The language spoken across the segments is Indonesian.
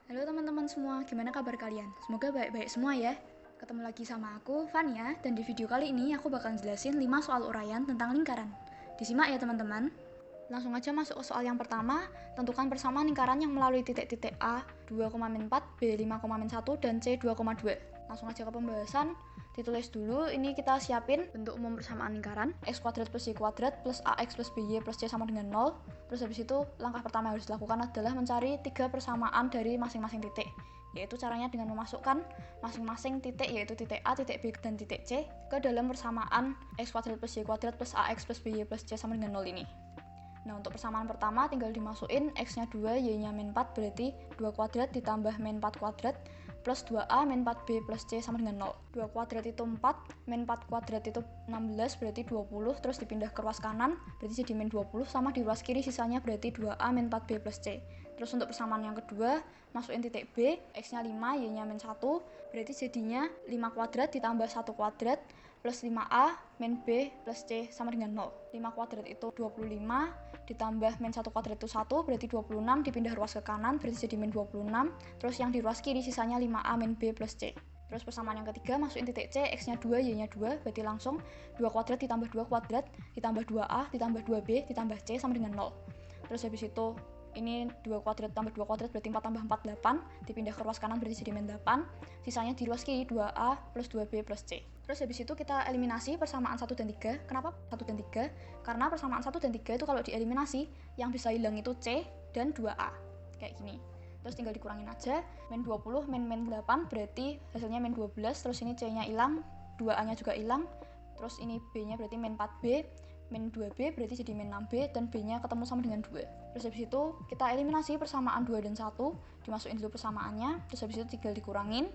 Halo teman-teman semua, gimana kabar kalian? Semoga baik-baik semua ya. Ketemu lagi sama aku, Vania, dan di video kali ini aku bakal jelasin 5 soal uraian tentang lingkaran. Disimak ya teman-teman. Langsung aja masuk ke soal yang pertama, tentukan persamaan lingkaran yang melalui titik-titik A 2,4, B 5,1, dan C 2,2. Langsung aja ke pembahasan. Ditulis dulu, ini kita siapin bentuk umum persamaan lingkaran x kuadrat plus y kuadrat plus ax plus by plus c sama dengan 0. Terus habis itu langkah pertama yang harus dilakukan adalah mencari 3 persamaan dari masing-masing titik, yaitu caranya dengan memasukkan masing-masing titik, yaitu titik A, titik B, dan titik C ke dalam persamaan x kuadrat plus y kuadrat plus ax plus by plus c sama dengan 0 ini. Nah, untuk persamaan pertama tinggal dimasukin x-nya 2, y-nya min 4, berarti 2 kuadrat ditambah min 4 kuadrat plus 2a min 4b plus c sama dengan 0. 2 kuadrat itu 4, min 4 kuadrat itu 16, berarti 20, terus dipindah ke ruas kanan, berarti jadi min 20, sama di ruas kiri sisanya berarti 2a min 4b plus c. Terus untuk persamaan yang kedua, masukin titik B, x-nya 5, y-nya min 1, berarti jadinya 5 kuadrat ditambah 1 kuadrat plus 5a min b plus c sama dengan 0. 5 kuadrat itu 25, ditambah min 1 kuadrat itu 1, berarti 26, dipindah ruas ke kanan, berarti jadi min 26, terus yang di ruas kiri sisanya 5a min b plus c. Terus persamaan yang ketiga, masukin titik C, x-nya 2, y-nya 2, berarti langsung 2 kuadrat ditambah 2 kuadrat, ditambah 2a, ditambah 2b, ditambah c sama dengan 0. Terus habis itu, ini 2 kuadrat tambah 2 kuadrat berarti 4 tambah 4, 8, dipindah ke ruas kanan berarti jadi min 8, sisanya di ruas kiri 2a plus 2b plus c. Terus habis itu kita eliminasi persamaan 1 dan 3. Kenapa 1 dan 3? Karena persamaan 1 dan 3 itu kalau dieliminasi, yang bisa hilang itu C dan 2A. Kayak gini. Terus tinggal dikurangin aja, min 20 min 8 berarti hasilnya min 12, terus ini C-nya hilang, 2A-nya juga hilang, terus ini B-nya berarti min 4B, min 2B berarti jadi min 6B, dan B-nya ketemu sama dengan 2. Terus habis itu kita eliminasi persamaan 2 dan 1, dimasukin dulu persamaannya, terus habis itu tinggal dikurangin.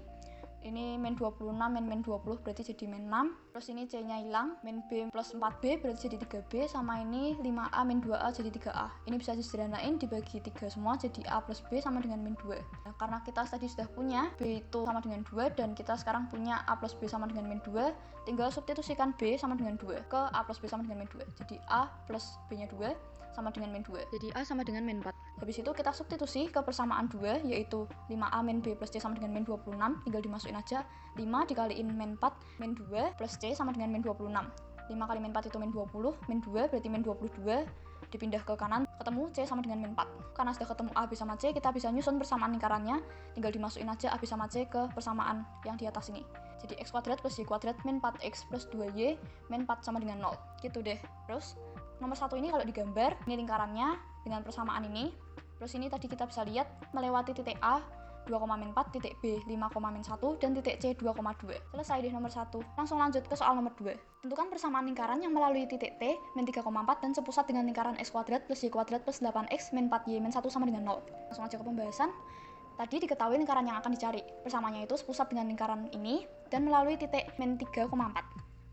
Ini min 26 min 20 berarti jadi min 6, terus ini C-nya hilang, min B plus 4B berarti jadi 3B, sama ini 5A min 2A jadi 3A. Ini bisa disederhanain, dibagi 3 semua jadi A plus B sama dengan min 2. Nah, karena kita tadi sudah punya B itu sama dengan 2 dan kita sekarang punya A plus B sama dengan min 2, tinggal substitusikan B sama dengan 2 ke A plus B sama dengan min 2. Jadi A plus B-nya 2 sama dengan min 2. Jadi A sama dengan min 4. Habis itu kita substitusi ke persamaan 2, yaitu 5A min B plus C sama dengan min 26. Tinggal dimasukin aja 5 dikaliin min 4, min 2 plus C sama dengan min 26. 5 kali min 4 itu min 20, min 2 berarti min 22, dipindah ke kanan, ketemu C sama dengan min 4. Karena sudah ketemu A, B sama C, kita bisa nyusun persamaan lingkarannya, tinggal dimasukin aja A, B sama C ke persamaan yang di atas ini. Jadi x kuadrat plus y kuadrat min 4x plus 2y min 4 sama dengan 0. Gitu deh. Terus nomor 1 ini kalau digambar, ini lingkarannya dengan persamaan ini. Terus ini tadi kita bisa lihat melewati titik A 2,4, titik B 5,1, dan titik C 2,2. Selesai deh nomor 1. Langsung lanjut ke soal nomor 2. Tentukan persamaan lingkaran yang melalui titik T min 3,4 dan sepusat dengan lingkaran x kuadrat plus y kuadrat plus 8x min 4y min 1 sama dengan 0. Langsung aja ke pembahasan. Tadi diketahui lingkaran yang akan dicari. Persamaannya itu sepusat dengan lingkaran ini dan melalui titik min 3,4.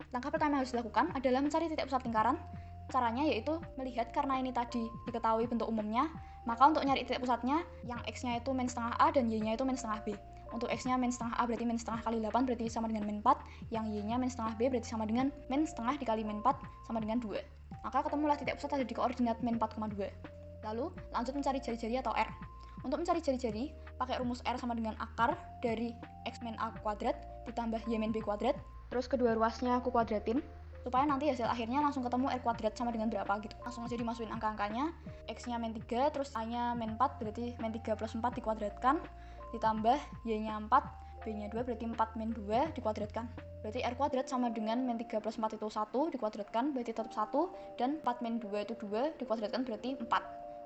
Langkah pertama yang harus dilakukan adalah mencari titik pusat lingkaran. Caranya yaitu melihat, karena ini tadi diketahui bentuk umumnya, maka untuk nyari titik pusatnya, yang x-nya itu min setengah A dan y-nya itu min setengah B. Untuk x-nya min setengah A berarti min setengah kali 8 berarti sama dengan min 4, yang y-nya min setengah B berarti sama dengan min setengah dikali min 4 sama dengan 2. Maka ketemulah titik pusat ada di koordinat min 4,2. Lalu lanjut mencari jari-jari atau R. Untuk mencari jari-jari, pakai rumus R sama dengan akar dari x min A kuadrat ditambah y min B kuadrat, terus kedua ruasnya aku kuadratin, supaya nanti hasil akhirnya langsung ketemu R kuadrat sama dengan berapa gitu. Langsung aja dimasukin angka-angkanya, x-nya min 3, terus a-nya min 4, berarti min 3 plus 4 dikuadratkan, ditambah y-nya 4, b-nya 2, berarti 4 min 2 dikuadratkan. Berarti R kuadrat sama dengan min 3 plus 4 itu 1 dikuadratkan, berarti tetap 1, dan 4 min 2 itu 2 dikuadratkan berarti 4.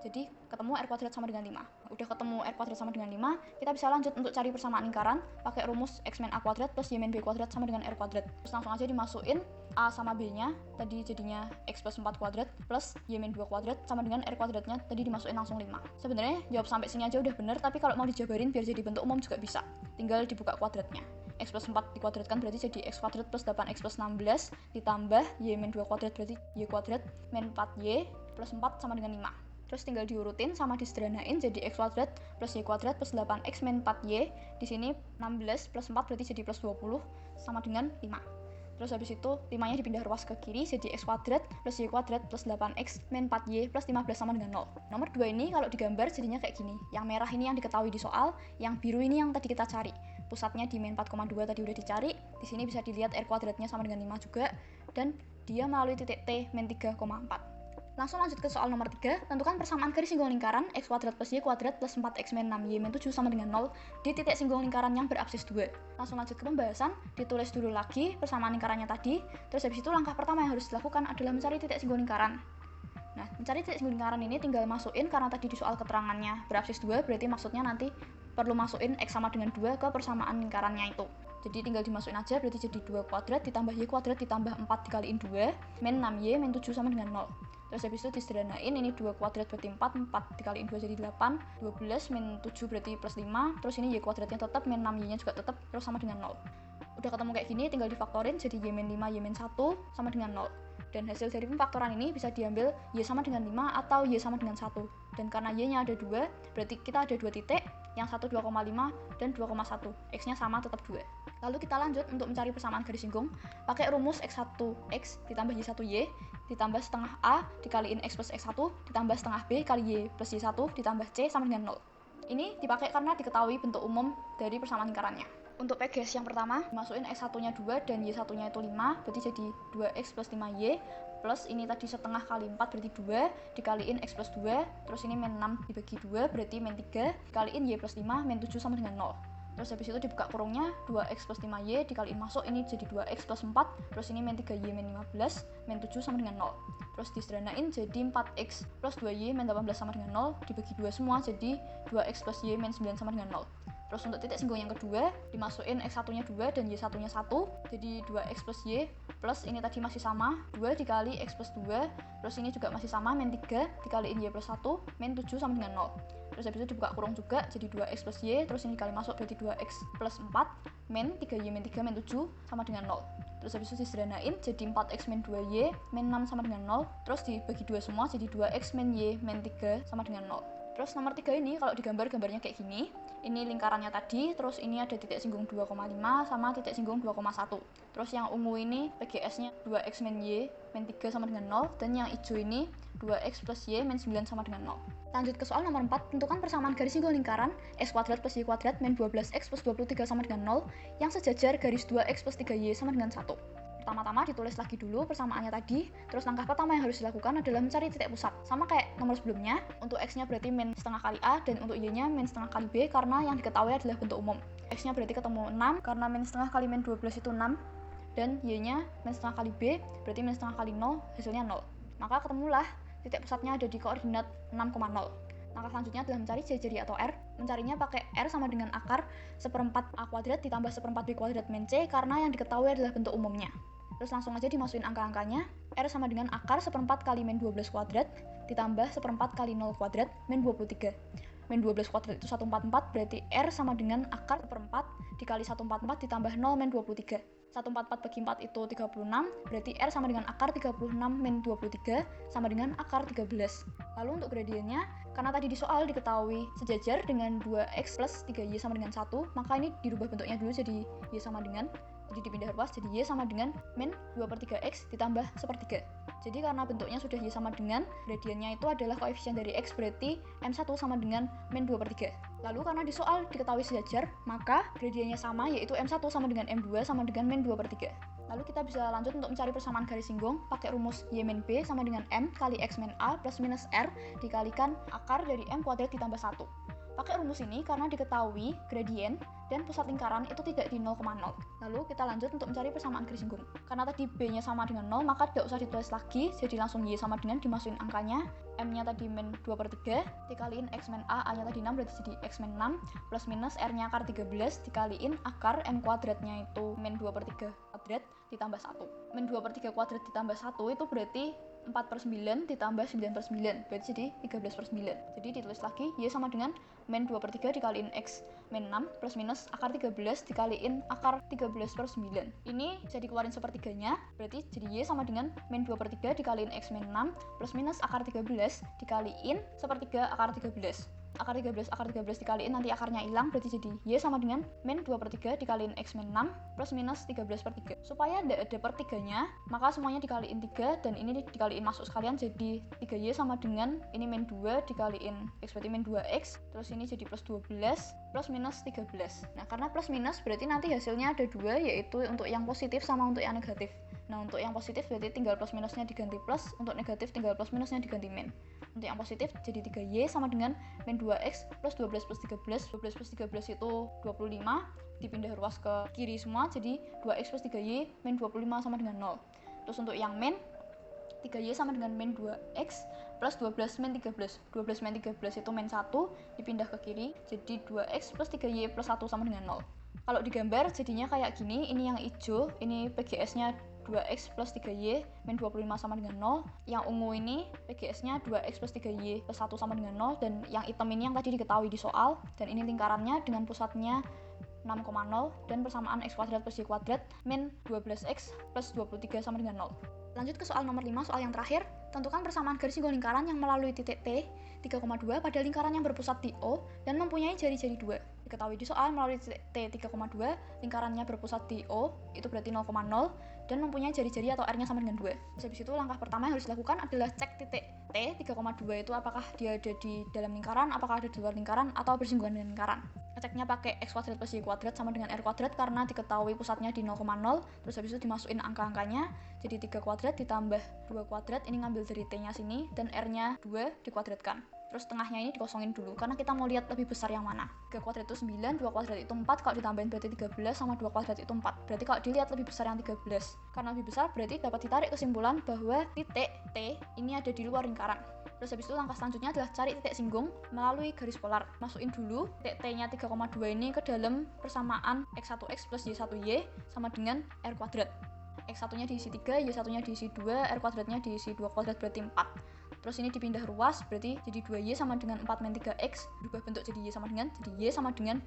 Jadi ketemu R kuadrat sama dengan 5. Udah ketemu R kuadrat sama dengan 5, kita bisa lanjut untuk cari persamaan lingkaran pakai rumus x min A kuadrat plus y min B kuadrat sama dengan R kuadrat. Terus langsung aja dimasukin A sama B-nya, tadi jadinya x plus 4 kuadrat plus y min 2 kuadrat sama dengan R kuadratnya, tadi dimasukin langsung 5. Sebenarnya jawab sampai sini aja udah bener, tapi kalau mau dijabarin biar jadi bentuk umum juga bisa. Tinggal dibuka kuadratnya. X plus 4 dikuadratkan berarti jadi x kuadrat plus 8x plus 16 ditambah y min 2 kuadrat berarti y kuadrat min 4y plus 4 sama dengan 5. Terus tinggal diurutin sama disederhanain jadi x kuadrat plus y kuadrat plus 8x min 4y. Di sini 16 plus 4 berarti jadi plus 20 sama dengan 5. Terus habis itu 5-nya dipindah ruas ke kiri jadi x kuadrat plus y kuadrat plus 8x min 4y plus 15 sama dengan 0. Nomor 2 ini kalau digambar jadinya kayak gini. Yang merah ini yang diketahui di soal, yang biru ini yang tadi kita cari. Pusatnya di min 4,2 tadi udah dicari. Di sini bisa dilihat r kuadratnya sama dengan 5 juga, dan dia melalui titik T min 3,4. Langsung lanjut ke soal nomor 3, tentukan persamaan garis singgung lingkaran x kuadrat plus y kuadrat plus 4x min 6y min 7 sama dengan 0 di titik singgung lingkaran yang berabsis 2. Langsung lanjut ke pembahasan, ditulis dulu lagi persamaan lingkarannya tadi, terus habis itu langkah pertama yang harus dilakukan adalah mencari titik singgung lingkaran. Nah, mencari titik singgung lingkaran ini tinggal masukin, karena tadi di soal keterangannya berabsis 2, berarti maksudnya nanti perlu masukin x sama dengan 2 ke persamaan lingkarannya itu. Jadi tinggal dimasukin aja, berarti jadi 2 kuadrat ditambah y kuadrat ditambah 4 dikaliin 2 min 6y min 7 sama dengan 0. Terus habis itu disederhanain, ini 2 kuadrat berarti 4 dikaliin 2 jadi 8, 12 min 7 berarti plus 5, terus ini y kuadratnya tetap, min 6y nya juga tetap, terus sama dengan 0. Udah ketemu kayak gini, tinggal difaktorin jadi y min 5, y min 1 sama dengan 0. Dan hasil dari pemfaktoran ini bisa diambil y sama dengan 5 atau y sama dengan 1. Dan karena y nya ada 2, berarti kita ada 2 titik, yang satu 2,5 dan 2,1. X nya sama tetap 2. Lalu kita lanjut untuk mencari persamaan garis singgung pakai rumus x1x ditambah y1y ditambah setengah a dikaliin x plus x1 ditambah setengah b kali y plus y1 ditambah c sama dengan 0. Ini dipakai karena diketahui bentuk umum dari persamaan lingkarannya. Untuk PGS yang pertama, masukin x1-nya 2 dan y1-nya itu 5, berarti jadi 2x plus 5y, plus ini tadi setengah kali 4 berarti 2, dikaliin x plus 2, terus ini min 6 dibagi 2 berarti min 3, dikaliin y plus 5, min 7 sama dengan 0. Terus habis itu dibuka kurungnya, 2x plus 5y dikaliin masuk, ini jadi 2x plus 4, terus ini min 3y min 15, min 7 sama dengan 0. Terus disederhanain jadi 4x plus 2y min 18 sama dengan 0, dibagi 2 semua jadi 2x plus y min 9 sama dengan 0. Terus untuk titik singgung yang kedua, dimasukin x1-nya 2 dan y1-nya 1, jadi 2x plus y, plus ini tadi masih sama, 2 dikali x plus 2, terus ini juga masih sama, min 3, dikaliin y plus 1, min 7 sama dengan 0. Terus habis itu dibuka kurung juga, jadi 2x plus y, terus ini dikali masuk berarti 2x plus 4, min 3y min 3, min 7, sama dengan 0. Terus habis itu disederhanain, jadi 4x min 2y, min 6 sama dengan 0, terus dibagi 2 semua, jadi 2x min y, min 3, sama dengan 0. Terus nomor 3 ini kalau digambar gambarnya kayak gini, ini lingkarannya tadi, terus ini ada titik singgung 2,5 sama titik singgung 2,1. Terus yang ungu ini PGS-nya 2x min y min 3 sama dengan 0, dan yang hijau ini 2x plus y min 9 sama dengan 0. Lanjut ke soal nomor 4, tentukan persamaan garis singgung lingkaran x kuadrat plus y kuadrat min 12x plus 23 sama dengan 0 yang sejajar garis 2x plus 3y sama dengan 1. Pertama-tama ditulis lagi dulu persamaannya tadi, terus langkah pertama yang harus dilakukan adalah mencari titik pusat. Sama kayak nomor sebelumnya, untuk x-nya berarti min setengah kali a, dan untuk y-nya min setengah kali b, karena yang diketahui adalah bentuk umum. X-nya berarti ketemu 6, karena min setengah kali min 12 itu 6, dan y-nya min setengah kali b, berarti min setengah kali 0, hasilnya 0. Maka ketemulah titik pusatnya ada di koordinat 6,0. Langkah selanjutnya adalah mencari jari atau r. Mencarinya pakai r sama dengan akar seperempat a kuadrat ditambah seperempat b kuadrat min c, karena yang diketahui adalah bentuk umumnya. Terus langsung aja dimasukin angka-angkanya. R sama dengan akar seperempat kali min 12 kuadrat ditambah seperempat kali 0 kuadrat min 23. Min 12 kuadrat itu 144, berarti R sama dengan akar seperempat dikali 144 ditambah 0 min 23. 144 bagi 4 itu 36, berarti R sama dengan akar 36 min 23 sama dengan akar 13. Lalu untuk gradiennya, karena tadi di soal diketahui sejajar dengan 2x plus 3y sama dengan 1, maka ini dirubah bentuknya dulu jadi y sama dengan, jadi dipindah ruas jadi y sama dengan min 2/3x ditambah 1/3. Jadi karena bentuknya sudah y sama dengan, gradiennya itu adalah koefisien dari x, berarti m1 sama dengan min 2/3. Lalu karena di soal diketahui sejajar, maka gradiennya sama, yaitu m1 sama dengan m2 sama dengan min 2/3. Lalu kita bisa lanjut untuk mencari persamaan garis singgung pakai rumus y min b sama dengan m kali x min a plus minus r dikalikan akar dari m kuadrat ditambah 1. Pakai rumus ini karena diketahui gradien dan pusat lingkaran itu tidak di 0,0. Lalu kita lanjut untuk mencari persamaan garis singgung. Karena tadi b-nya sama dengan 0, maka tidak usah ditulis lagi, jadi langsung y sama dengan dimasukin angkanya. M-nya tadi min 2/3 dikaliin x min a, a-nya tadi 6 berarti jadi x min 6 plus minus r-nya akar 13 dikaliin akar m kuadratnya itu min 2/3 kuadrat ditambah 1. Min 2/3 kuadrat ditambah 1 itu berarti 4/9 ditambah 9/9, berarti jadi 13/9. Jadi ditulis lagi y sama dengan min 2/3 dikaliin x min 6 plus minus akar 13 dikaliin akar 13/9. Ini bisa dikeluarin sepertiganya, berarti jadi y sama dengan min 2/3 dikaliin x min 6 plus minus akar 13 dikaliin sepertiga akar 13. akar 13 dikaliin nanti akarnya hilang, berarti jadi Y sama dengan min 2/3 dikaliin X min 6 plus minus 13/3. Supaya tidak ada per 3-nya, maka semuanya dikaliin 3 dan ini dikaliin masuk sekalian, jadi 3Y sama dengan ini min 2 dikaliin X berarti min 2X, terus ini jadi plus 12 plus minus 13. Nah, karena plus minus berarti nanti hasilnya ada 2, yaitu untuk yang positif sama untuk yang negatif. Nah, untuk yang positif berarti tinggal plus minusnya diganti plus, untuk negatif tinggal plus minusnya diganti min. Untuk yang positif jadi 3Y sama dengan min 2X plus 12 plus 13. 12 plus 13 itu 25, dipindah ruas ke kiri semua, jadi 2X plus 3Y min 25 sama dengan 0. Terus untuk yang min, 3Y sama dengan min 2X plus 12 min 13. 12 min 13 itu min 1, dipindah ke kiri, jadi 2X plus 3Y plus 1 sama dengan 0. Kalau digambar jadinya kayak gini, ini yang hijau, ini PGS-nya 2X plus 3Y min 25 sama dengan 0. Yang ungu ini PGS-nya 2X plus 3Y plus 1 sama dengan 0. Dan yang hitam ini yang tadi diketahui di soal. Dan ini lingkarannya dengan pusatnya 6,0 dan persamaan X kuadrat plus Y kuadrat min 12X plus 23 sama dengan 0. Lanjut ke soal nomor 5, soal yang terakhir. Tentukan persamaan garis singgul lingkaran yang melalui titik T 3,2 pada lingkaran yang berpusat di O dan mempunyai jari-jari 2. Diketahui di soal melalui titik T 3,2, lingkarannya berpusat di O, itu berarti 0,0, dan mempunyai jari-jari atau R-nya sama dengan 2. Terus habis itu langkah pertama yang harus dilakukan adalah cek titik T 3,2 itu apakah dia ada di dalam lingkaran, apakah ada di luar lingkaran, atau bersinggungan dengan lingkaran. Ngeceknya pakai X kuadrat plus Y kuadrat sama dengan R kuadrat karena diketahui pusatnya di 0,0, terus habis itu dimasukin angka-angkanya, jadi 3 kuadrat ditambah 2 kuadrat, ini ngambil dari T-nya sini, dan R-nya 2 dikuadratkan. Terus tengahnya ini dikosongin dulu, karena kita mau lihat lebih besar yang mana. 3 kuadrat itu 9, 2 kuadrat itu 4, kalau ditambahin berarti 13, sama 2 kuadrat itu 4. Berarti kalau dilihat lebih besar yang 13. Karena lebih besar, berarti dapat ditarik kesimpulan bahwa titik T ini ada di luar lingkaran. Terus habis itu langkah selanjutnya adalah cari titik singgung melalui garis polar. Masukin dulu titik T-nya 3,2 ini ke dalam persamaan X1X plus Y1Y sama dengan R kuadrat. X1-nya diisi 3, Y1-nya diisi 2, R kuadratnya diisi 2 kuadrat berarti 4. Terus ini dipindah ruas, berarti jadi 2Y sama dengan 4 min 3X, berubah bentuk jadi Y sama dengan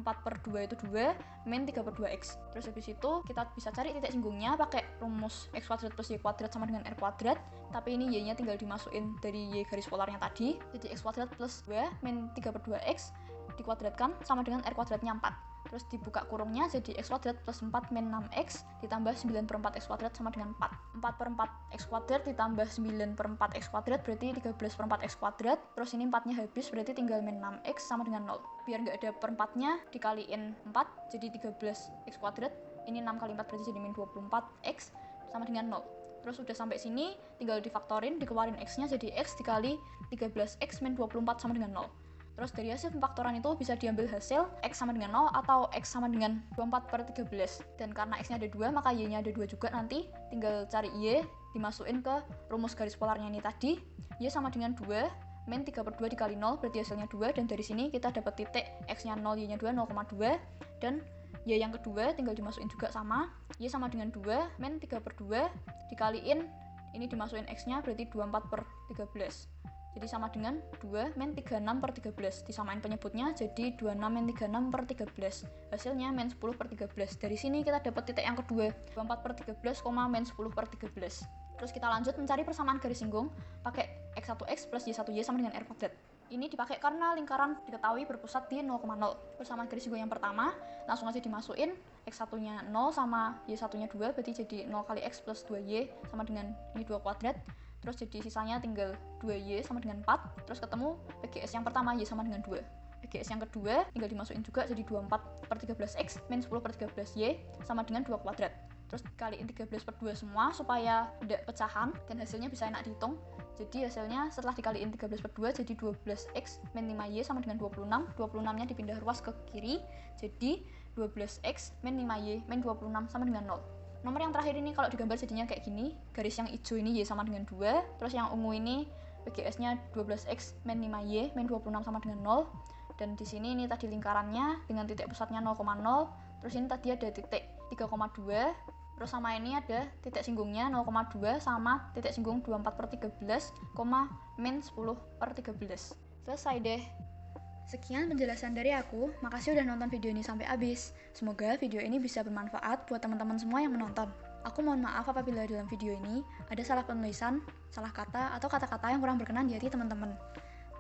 4/2 itu 2, min 3/2X. Terus habis itu kita bisa cari titik singgungnya pakai rumus X kuadrat plus Y kuadrat sama dengan R kuadrat, tapi ini Y-nya tinggal dimasukin dari Y garis polarnya tadi, jadi X kuadrat plus 2 min 3/2X dikuadratkan sama dengan R kuadratnya 4. Terus dibuka kurungnya jadi X kuadrat plus 4 min 6X ditambah 9/4 X kuadrat sama dengan 4. 4/4 X kuadrat ditambah 9/4 X kuadrat berarti 13/4 X kuadrat. Terus ini 4-nya habis berarti tinggal min 6X sama dengan 0. Biar nggak ada per 4-nya dikaliin 4 jadi 13 X kuadrat. Ini 6 kali 4 berarti jadi min 24X sama dengan 0. Terus udah sampai sini tinggal difaktorin, dikeluarin X-nya jadi X dikali 13X min 24 sama dengan 0. Terus dari hasil pemfaktoran itu bisa diambil hasil X sama dengan 0 atau X sama dengan 24/13. Dan karena X-nya ada 2, maka Y-nya ada 2 juga nanti. Tinggal cari Y, dimasukin ke rumus garis polarnya ini tadi. Y sama dengan 2, min 3/2 dikali 0, berarti hasilnya 2. Dan dari sini kita dapat titik X-nya 0, Y-nya 2, 0,2. Dan Y yang kedua tinggal dimasukin juga sama. Y sama dengan 2, min 3/2 dikaliin, ini dimasukin X-nya berarti 24/13. Jadi sama dengan 2 min 36/13. Disamain penyebutnya jadi 26 min 36/13. Hasilnya min 10/13. Dari sini kita dapat titik yang kedua, 24/13, min 10/13. Terus kita lanjut mencari persamaan garis singgung pakai X1X plus Y1Y sama dengan R kuadrat. Ini dipakai karena lingkaran diketahui berpusat di 0,0. Persamaan garis singgung yang pertama langsung aja dimasukin, X1-nya 0 sama Y1-nya 2, berarti jadi 0 kali X plus 2Y sama dengan ini 2 kuadrat. Terus jadi sisanya tinggal 2Y sama dengan 4. Terus ketemu PGS yang pertama Y sama dengan 2. PGS yang kedua tinggal dimasukin juga jadi 24/13X min 10/13Y sama dengan 2 kuadrat. Terus kaliin 13/2 semua supaya tidak pecahan dan hasilnya bisa enak dihitung. Jadi hasilnya setelah dikaliin 13/2 jadi 12X min 5Y sama dengan 26. 26-nya dipindah ruas ke kiri jadi 12X min 5Y min 26 sama dengan 0. Nomor yang terakhir ini kalau digambar jadinya kayak gini, garis yang hijau ini Y sama dengan 2, terus yang ungu ini PGS-nya 12X min 5Y min 26 sama dengan 0, dan di sini ini tadi lingkarannya dengan titik pusatnya 0,0, terus ini tadi ada titik 3,2, terus sama ini ada titik singgungnya 0,2 sama titik singgung 24/13, min 10/13. Selesai deh. Sekian penjelasan dari aku, makasih udah nonton video ini sampai habis. Semoga video ini bisa bermanfaat buat teman-teman semua yang menonton. Aku mohon maaf apabila dalam video ini ada salah penulisan, salah kata, atau kata-kata yang kurang berkenan di hati teman-teman.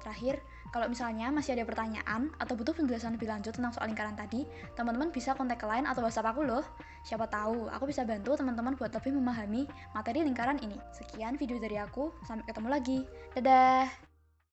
Terakhir, Kalau misalnya masih ada pertanyaan atau butuh penjelasan lebih lanjut tentang soal lingkaran tadi, teman-teman bisa kontak ke line atau WhatsApp aku loh. Siapa tahu aku bisa bantu teman-teman buat lebih memahami materi lingkaran ini. Sekian video dari aku, sampai ketemu lagi. Dadah!